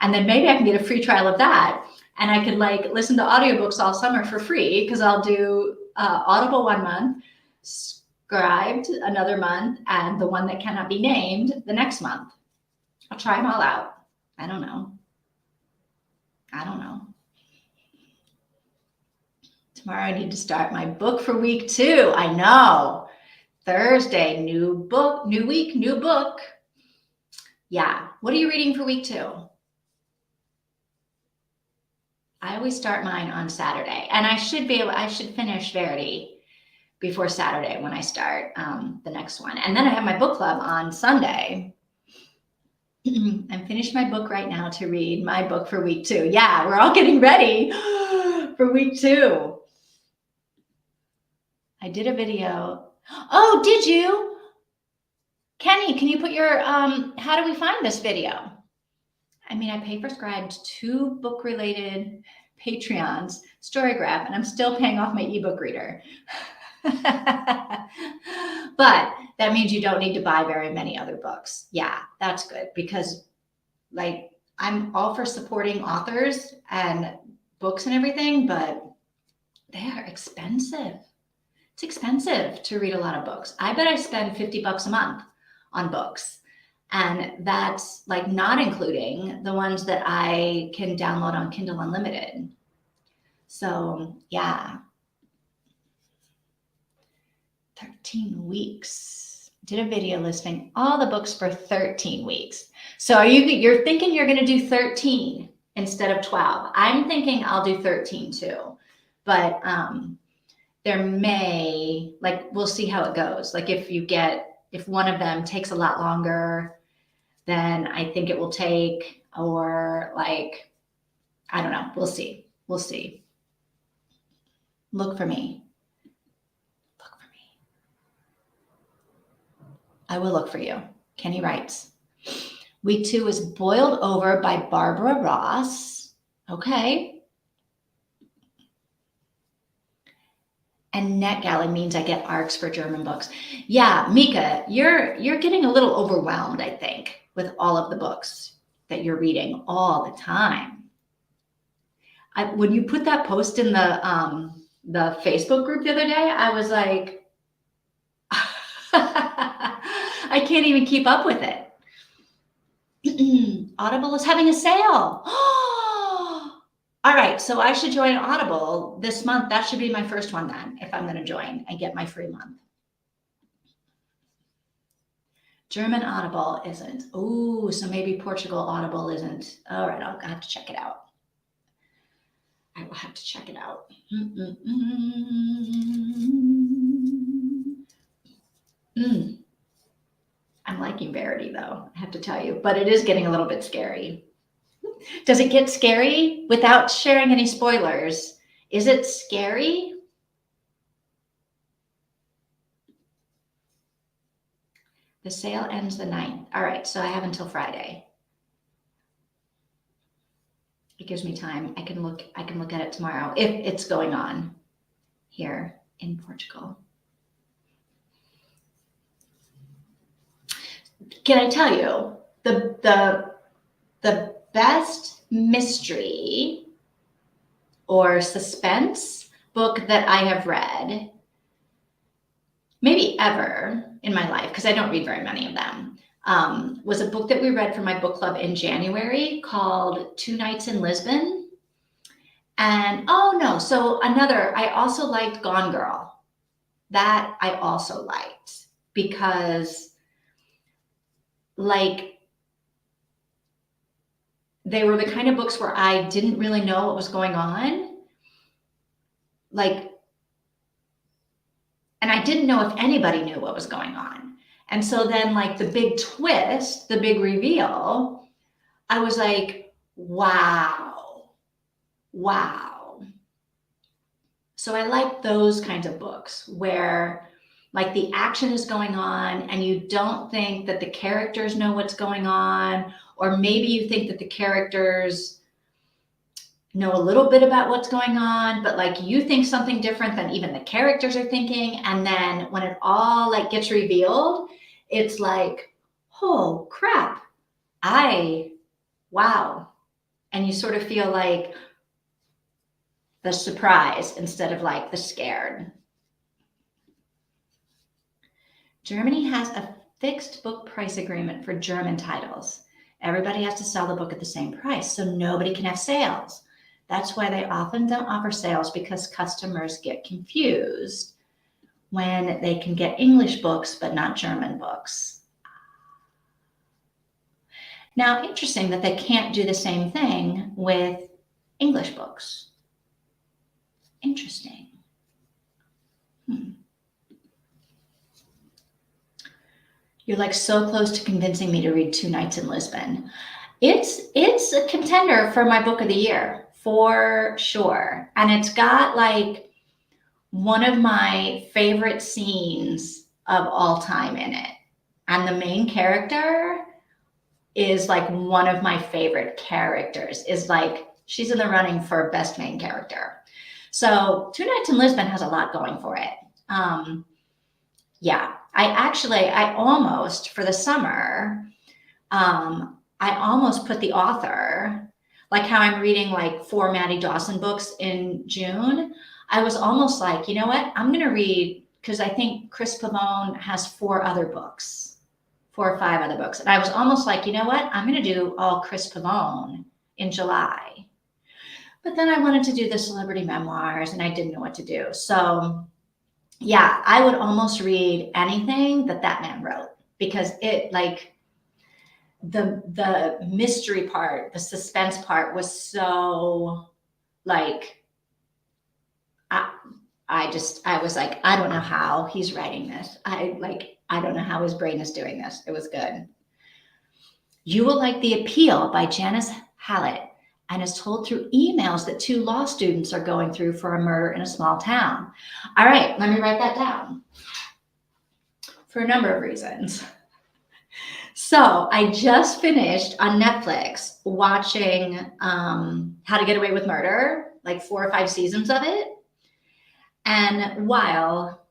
And then maybe I can get a free trial of that. And I could like listen to audiobooks all summer for free because I'll do Audible 1 month, Scribed another month, and the one that cannot be named the next month. I'll try them all out. I don't know. Tomorrow I need to start my book for week 2. I know. Thursday, new book, new week, new book. Yeah. What are you reading for week 2? I always start mine on Saturday, and I should finish Verity before Saturday when I start the next one. And then I have my book club on Sunday. I'm finishing my book right now to read my book for week 2. Yeah, we're all getting ready for week 2. I did a video. Oh, did you? Kenny, can you put your, how do we find this video? I mean, I pay for Scribed 2 book-related Patreons, Storygraph, and I'm still paying off my ebook reader. But that means you don't need to buy very many other books. Yeah, that's good because like I'm all for supporting authors and books and everything, but they are expensive. It's expensive to read a lot of books. I bet I spend $50 a month on books. And that's like not including the ones that I can download on Kindle Unlimited. So yeah, 13 weeks. Did a video listing all the books for 13 weeks. So you're thinking you're going to do 13 instead of 12. I'm thinking I'll do 13 too. But there may, like, we'll see how it goes. Like if one of them takes a lot longer than I think it will take, or like, I don't know. We'll see. We'll see. Look for me. Look for me. I will look for you. Kenny writes. Week 2 is Boiled Over by Barbara Ross. Okay. And NetGalley means I get ARCs for German books. Yeah, Mika, you're getting a little overwhelmed, I think, with all of the books that you're reading all the time. When you put that post in the Facebook group the other day, I was like, I can't even keep up with it. Audible is having a sale. All right, so I should join Audible this month. That should be my first one then, if I'm going to join and get my free month. German Audible isn't. Oh, so maybe Portugal Audible isn't. All right, I'll have to check it out. I will have to check it out. I'm liking Verity, though, I have to tell you, but it is getting a little bit scary. Does it get scary without sharing any spoilers? Is it scary? The sale ends the 9th. All right, so I have until Friday. It gives me time. I can look at it tomorrow if it's going on here in Portugal. Can I tell you the best mystery or suspense book that I have read, maybe ever in my life, because I don't read very many of them, was a book that we read for my book club in January called 2 Nights in Lisbon. And I also liked Gone Girl. That I also liked because like they were the kind of books where I didn't really know what was going on. And I didn't know if anybody knew what was going on. And so then like the big twist, the big reveal, I was like, wow. So I like those kinds of books where like the action is going on and you don't think that the characters know what's going on, or maybe you think that the characters know a little bit about what's going on, but like you think something different than even the characters are thinking. And then when it all like gets revealed, it's like, oh crap, wow. And you sort of feel like the surprise instead of like the scared. Germany has a fixed book price agreement for German titles. Everybody has to sell the book at the same price, so nobody can have sales. That's why they often don't offer sales, because customers get confused when they can get English books but not German books. Now, interesting that they can't do the same thing with English books. Interesting. You're like so close to convincing me to read 2 Nights in Lisbon. It's a contender for my book of the year, for sure. And it's got like one of my favorite scenes of all time in it. And the main character is like one of my favorite characters, is like, she's in the running for best main character. So 2 Nights in Lisbon has a lot going for it. Yeah, I almost, for the summer, I almost put the author, like how I'm reading like 4 Maddie Dawson books in June. I was almost like, you know what? I'm going to read, because I think Chris Pavone has 4 other books, 4 or 5 other books. And I was almost like, you know what? I'm going to do all Chris Pavone in July. But then I wanted to do the celebrity memoirs and I didn't know what to do. So yeah, I would almost read anything that that man wrote, because it, like, the mystery part, the suspense part was so, like, I I was like, I don't know how he's writing this. I don't know how his brain is doing this. It was good. You Will Like the Appeal by Janice Hallett, and is told through emails that 2 law students are going through for a murder in a small town. All right, let me write that down for a number of reasons. So I just finished on Netflix watching How to Get Away with Murder, like 4 or 5 seasons of it. And while,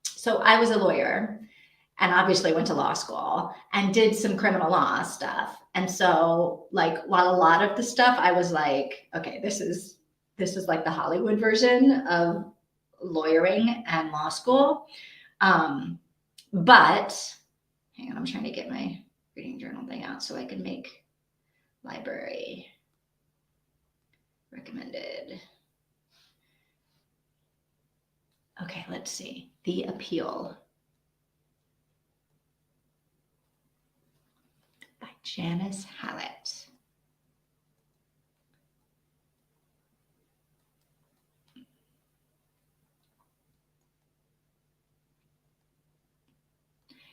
so I was a lawyer and obviously went to law school and did some criminal law stuff. And so, like, while a lot of the stuff I was like, okay, this is like the Hollywood version of lawyering and law school. But hang on, I'm trying to get my reading journal thing out so I can make library recommended. Okay, let's see. The Appeal by Janice Hallett.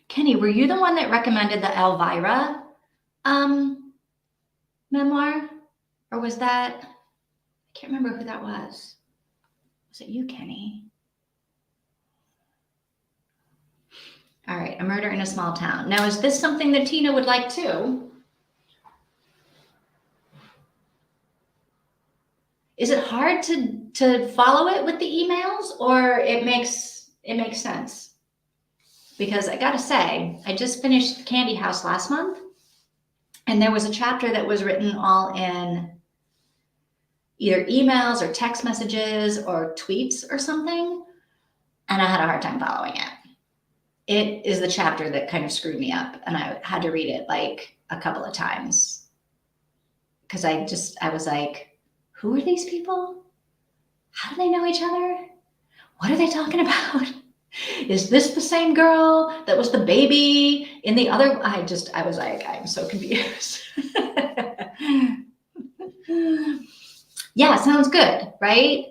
Kenny, were you the one that recommended the Elvira memoir? Or was that, I can't remember who that was. Was it you, Kenny? All right, A Murder in a Small Town. Now, is this something that Tina would like too? Is it hard to follow it with the emails, or it makes sense? Because I gotta say, I just finished Candy House last month, and there was a chapter that was written all in either emails or text messages or tweets or something, and I had a hard time following it. It is the chapter that kind of screwed me up, and I had to read it like a couple of times because I was like, who are these people? How do they know each other? What are they talking about? Is this the same girl that was the baby in the other? I was like, I'm so confused. Yeah, sounds good, right?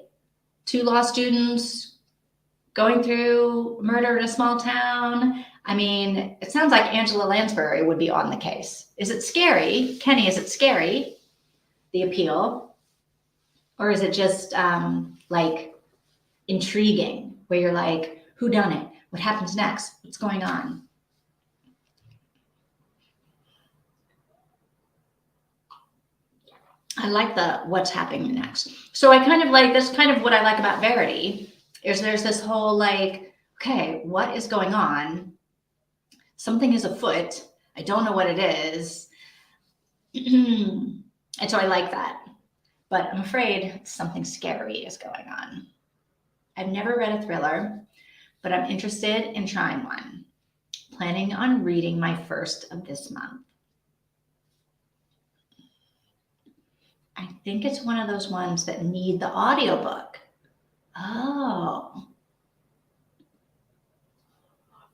2 law students going through murder in a small town. I mean, it sounds like Angela Lansbury would be on the case. Is it scary? Kenny, is it scary, The Appeal? Or is it just like intriguing, where you're like, who done it? What happens next? What's going on? I like the what's happening next. So I kind of like, that's kind of what I like about Verity, is there's this whole like, okay, what is going on? Something is afoot. I don't know what it is. And so I like that. But I'm afraid something scary is going on. I've never read a thriller, but I'm interested in trying one. Planning on reading my first of this month. I think it's one of those ones that need the audiobook. Oh.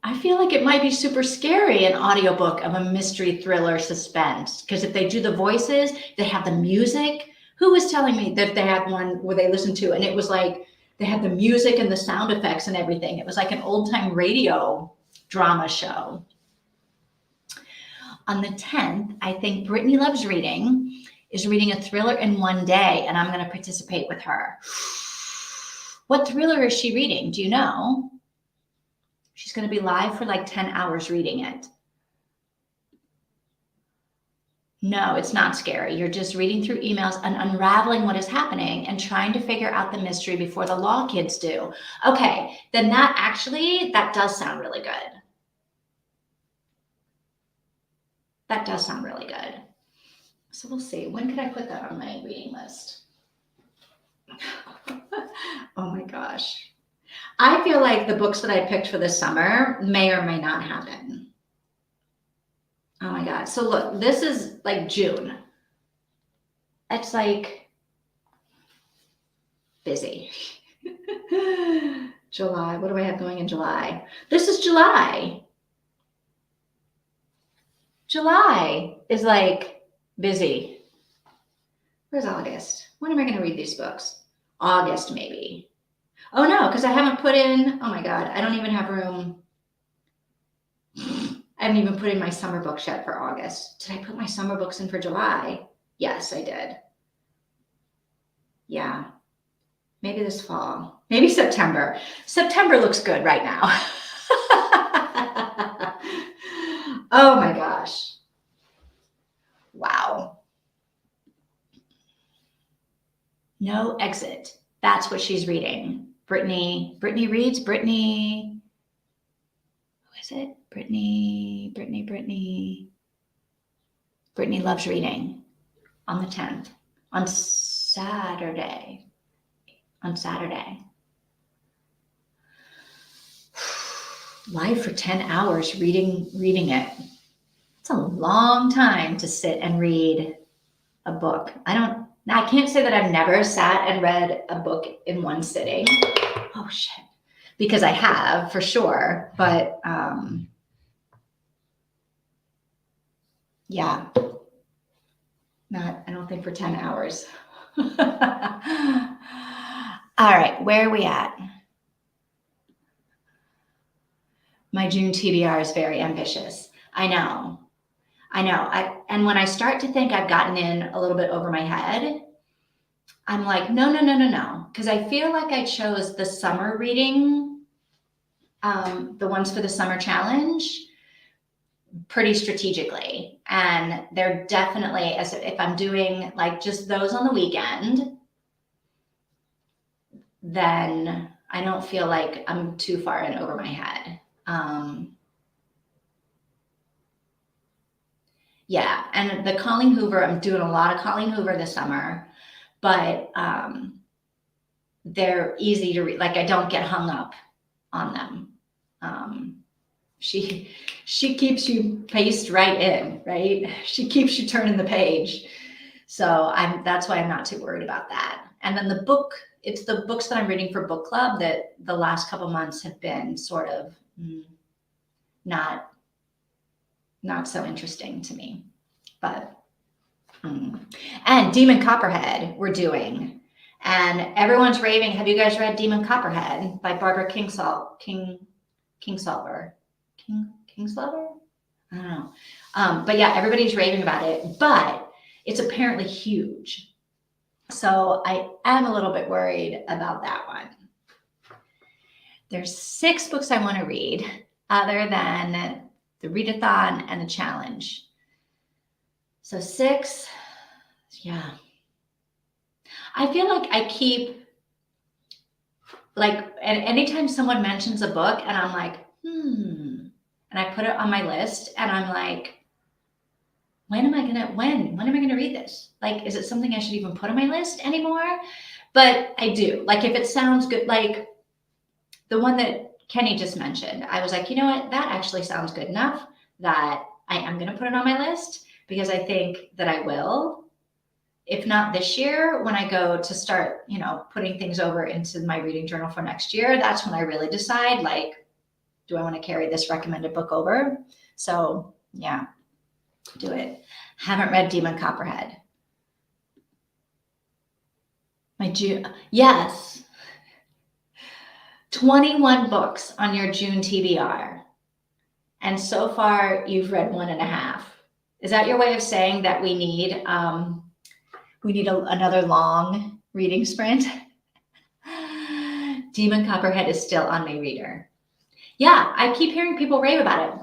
I feel like it might be super scary, an audiobook of a mystery thriller suspense. Because if they do the voices, they have the music. Who was telling me that they had one where they listened to, and it was like they had the music and the sound effects and everything. It was like an old time radio drama show. On the 10th, I think Brittany Loves Reading is reading a thriller in one day, and I'm going to participate with her. What thriller is she reading? Do you know? She's going to be live for like 10 hours reading it. No, it's not scary. You're just reading through emails and unraveling what is happening and trying to figure out the mystery before the law kids do. Okay, then that does sound really good. That does sound really good. So we'll see. When could I put that on my reading list? Oh my gosh. I feel like the books that I picked for this summer may or may not happen. Oh my God. So look, this is like June. It's like busy. July. What do I have going in July? This is July. July is like busy. Where's August? When am I going to read these books? August, maybe. Oh no, because I haven't put in, oh my God, I don't even have room. I haven't even put in my summer books yet for August. Did I put my summer books in for July? Yes, I did. Yeah. Maybe this fall. Maybe September. September looks good right now. Oh my gosh. Wow. No Exit. That's what she's reading. Brittany reads. Brittany. Who is it? Brittany loves reading on the 10th. On Saturday. Live for 10 hours reading it. It's a long time to sit and read a book. I can't say that I've never sat and read a book in one sitting. Oh shit. Because I have for sure, but yeah. I don't think for 10 hours. All right, where are we at? My June TBR is very ambitious. I know. And when I start to think I've gotten in a little bit over my head, I'm like, no. Because I feel like I chose the summer reading, the ones for the summer challenge, pretty strategically. And they're definitely, as if I'm doing like just those on the weekend, then I don't feel like I'm too far in over my head. Yeah, and the Colleen Hoover, I'm doing a lot of Colleen Hoover this summer, but they're easy to read. Like I don't get hung up on them. She keeps you paced right in, right? She keeps you turning the page. So that's why I'm not too worried about that. And then it's the books that I'm reading for book club that the last couple months have been sort of not so interesting to me, but and Demon Copperhead we're doing, and everyone's raving. Have you guys read Demon Copperhead by Barbara Kingsolver? Kingsolver? I don't know. But yeah, everybody's raving about it, but it's apparently huge. So I am a little bit worried about that one. There's 6 books I want to read other than the readathon and the challenge. So 6, yeah. I feel like I keep, like, and anytime someone mentions a book and I'm like, and I put it on my list and I'm like, when am I gonna read this? Like, is it something I should even put on my list anymore? But I do. Like, if it sounds good, like the one that Kenny just mentioned, I was like, you know what? That actually sounds good enough that I am going to put it on my list, because I think that I will. If not this year, when I go to start, putting things over into my reading journal for next year, that's when I really decide, like, do I want to carry this recommended book over? So yeah, do it. Haven't read Demon Copperhead. Yes. 21 books on your June TBR. And so far you've read 1.5. Is that your way of saying that we need another long reading sprint? Demon Copperhead is still on my reader. Yeah, I keep hearing people rave about it,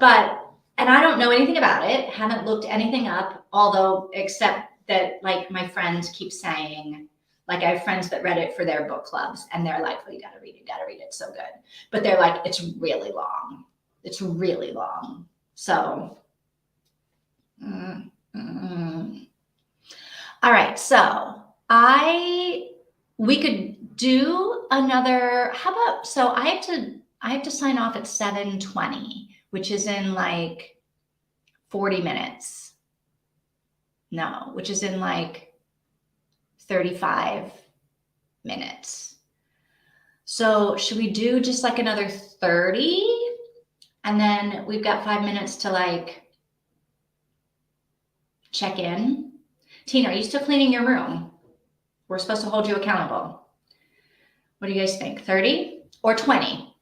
and I don't know anything about it. Haven't looked anything up Although, except that like my friends keep saying, like I have friends that read it for their book clubs and they're like, well, you gotta read it, it's so good. But they're like, it's really long. It's really long. So, all right. So we could do another, how about, so I have to sign off at 7:20, which is in like 40 minutes. No, which is in like 35 minutes. So should we do just like another 30? And then we've got 5 minutes to like check in. Tina, are you still cleaning your room? We're supposed to hold you accountable. What do you guys think? 30 or 20?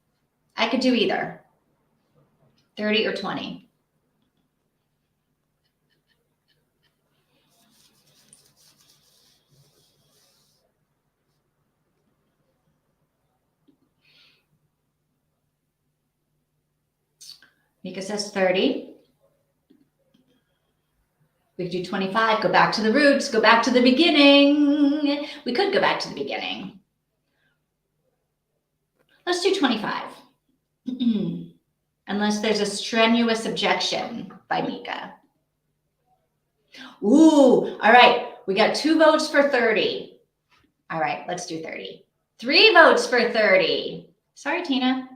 I could do either. 30 or 20. Mika says 30. We could do 25, go back to the roots, go back to the beginning. We could go back to the beginning. Let's do 25. Unless there's a strenuous objection by Mika. Ooh, all right. We got 2 votes for 30. All right, let's do 30. 3 votes for 30. Sorry, Tina.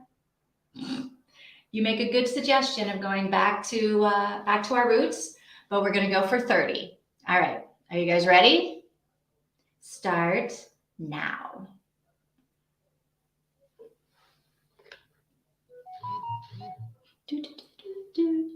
You make a good suggestion of going back to our roots, but we're going to go for 30. All right. Are you guys ready? Start now. Do, do, do, do.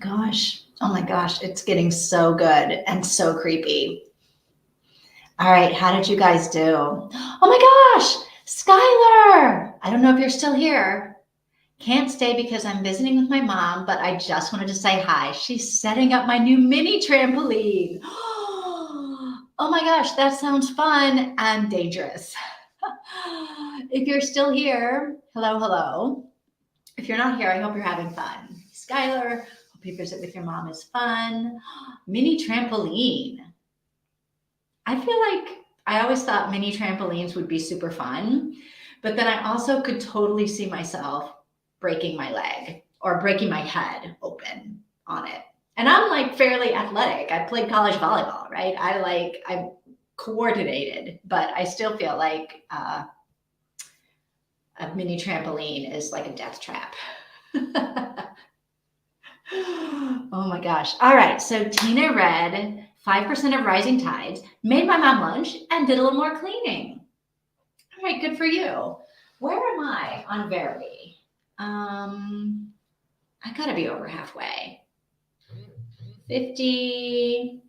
gosh. Oh my gosh. It's getting so good and so creepy. All right. How did you guys do? Oh my gosh. Skylar. I don't know if you're still here. Can't stay because I'm visiting with my mom, but I just wanted to say hi. She's setting up my new mini trampoline. Oh my gosh, that sounds fun and dangerous. If you're still here, hello, hello. If you're not here, I hope you're having fun. Skylar, hope you visit with your mom is fun. Mini trampoline. I feel like I always thought mini trampolines would be super fun, but then I also could totally see myself breaking my leg or breaking my head open on it. And I'm like fairly athletic. I played college volleyball, right? I'm coordinated, but I still feel like a mini trampoline is like a death trap. Oh my gosh. All right. So Tina read 5% of Rising Tides, made my mom lunch, and did a little more cleaning. All right. Good for you. Where am I on Verity? I gotta be over halfway. 53%,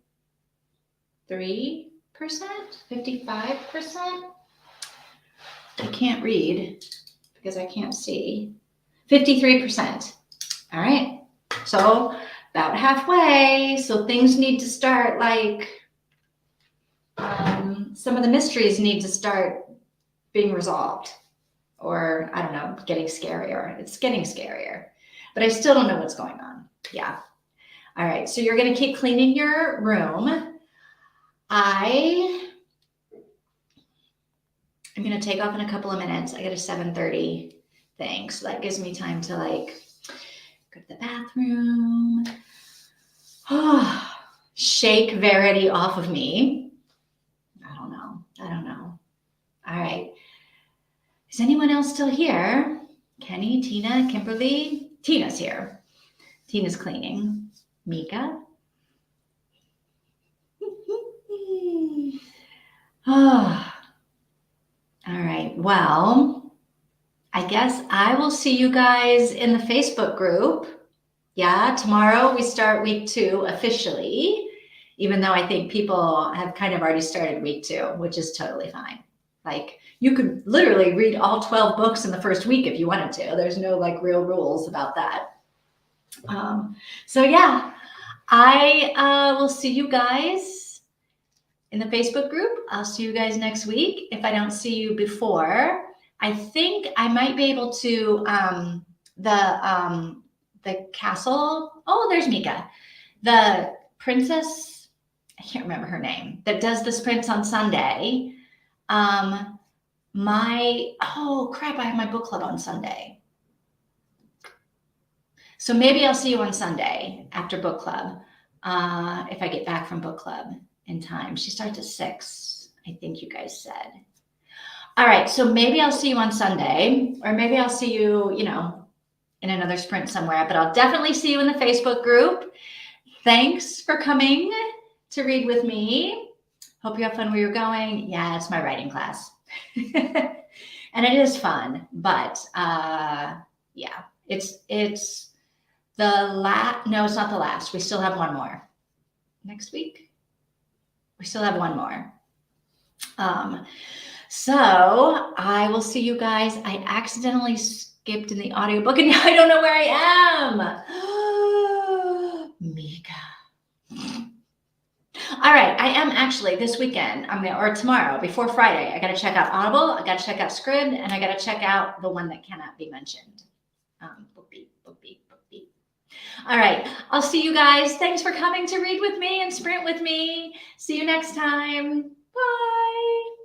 55%. I can't read because I can't see. 53%. All right. So about halfway. So things need to start like some of the mysteries need to start being resolved, or I don't know, getting scarier. It's getting scarier, but I still don't know what's going on. Yeah. All right. So you're going to keep cleaning your room. I'm going to take off in a couple of minutes. I got a 7:30 thing. So that gives me time to like go to the bathroom. Shake Verity off of me. I don't know. All right. Is anyone else still here? Kenny, Tina, Kimberly? Tina's here. Tina's cleaning. Mika? Oh. All right. Well, I guess I will see you guys in the Facebook group. Yeah, tomorrow we start week 2 officially, even though I think people have kind of already started week 2, which is totally fine. Like you could literally read all 12 books in the first week if you wanted to. There's no like real rules about that. So yeah, I will see you guys in the Facebook group. I'll see you guys next week. If I don't see you before, I think I might be able to the castle. Oh, there's Mika. The princess, I can't remember her name, that does the sprints on Sunday. Oh crap, I have my book club on Sunday. So maybe I'll see you on Sunday after book club, if I get back from book club in time. She starts at 6, I think you guys said. All right, so maybe I'll see you on Sunday, or maybe I'll see you, in another sprint somewhere, but I'll definitely see you in the Facebook group. Thanks for coming to read with me. Hope you have fun where you're going. Yeah, it's my writing class. And it is fun, but yeah, it's the last, no, it's not the last. We still have one more next week. We still have one more. So I will see you guys. I accidentally skipped in the audiobook and I don't know where I am. Mika. All right, I am actually this weekend, or tomorrow before Friday, I got to check out Audible, I got to check out Scribd, and I got to check out the one that cannot be mentioned. Book beep. All right, I'll see you guys. Thanks for coming to read with me and sprint with me. See you next time. Bye.